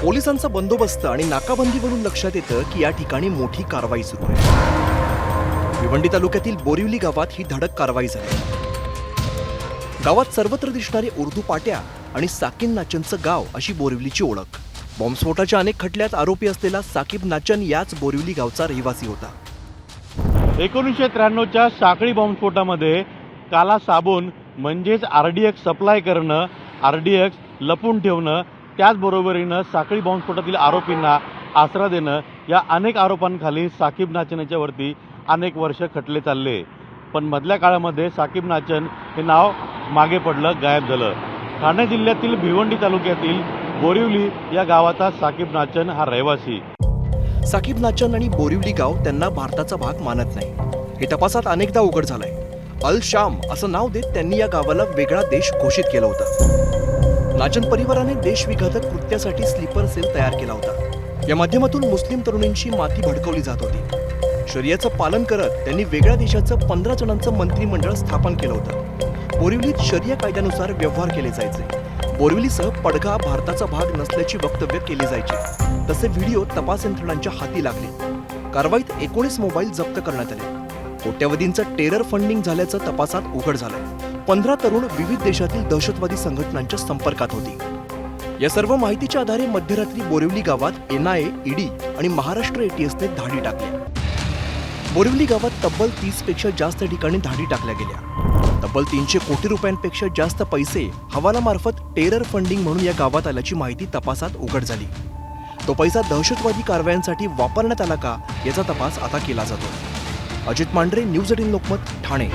पोलिसांचा बंदोबस्त आणि नाकाबंदीवरून लक्षात येतं की या ठिकाणी मोठी कारवाई सुरू आहे। भिवंडी तालुक्यातील बोरिवली गावात ही धडक कारवाई झाली। गावात सर्वत्र दिसणारे उर्दू पाट्या आणि साकीब नाचनचं गाव अशी बोरिवलीची ओळख। बॉम्बस्फोटाच्या अनेक खटल्यात आरोपी असलेला साकीब नाचन याच बोरिवली गावचा रहिवासी होता। 1993च्या साखळी बॉम्बस्फोटामध्ये काला साबून म्हणजेच RDX सप्लाय करणं, RDX लपून ठेवणं, त्याचबरोबरीनं साखळी बॉम्बस्फोटातील आरोपींना आसरा देणं या अनेक आरोपांखाली साकीब नाचन याच्यावरती अनेक वर्ष खटले चालले। पण मधल्या काळामध्ये साकीब नाचन हे नाव मागे पडलं, गायब झालं। ठाणे जिल्ह्यातील भिवंडी तालुक्यातील बोरिवली या गावाचा साकीब नाचन हा रहिवासी। साकीब नाचन आणि बोरिवली गाव त्यांना भारताचा भाग मानत नाही, हे तपासात अनेकदा उघड झालंय। अल शाम असं नाव देत त्यांनी या गावाला वेगळा देश घोषित केलं होतं। नाचन परिवाराने देशविघातक कृत्यासाठी स्लीपर सेल तयार केला होता। या माध्यमातून मुस्लिम तरुणींची माथी भडकवली जात होती। शरियाचं पालन करत त्यांनी वेगळ्या देशाचं 15 जणांचं मंत्रिमंडळ स्थापन केलं होतं। बोरिवलीत शरिया कायद्यानुसार व्यवहार केले जायचे। बोरिवलीसह पडघा भारताचा भाग नसल्याची वक्तव्य केली जायची। तसे व्हिडिओ तपास यंत्रणांच्या हाती लागले। कारवाईत 19 मोबाईल जप्त करण्यात आले। कोट्यवधींचं टेरर फंडिंग झाल्याचं तपासात उघड झालंय। 15 तरुण विविध देशातील दहशतवादी संघटनांच्या संपर्कात होती। या सर्व माहितीच्या आधारे मध्यरात्री बोरिवली गावात NIA, ED आणि महाराष्ट्र ATSने धाडी टाकल्या। बोरिवली गावात तब्बल 30 पेक्षा जास्त ठिकाणी धाडी टाकल्या गेल्या। तब्बल 300 कोटी रुपयांपेक्षा जास्त पैसे हवालामार्फत टेरर फंडिंग म्हणून या गावात आल्याची माहिती तपासात उघड झाली। तो पैसा दहशतवादी कारवायांसाठी वापरण्यात आला का याचा तपास आता केला जातो। अजित मांढरे, न्यूज 18 लोकमत, ठाणे।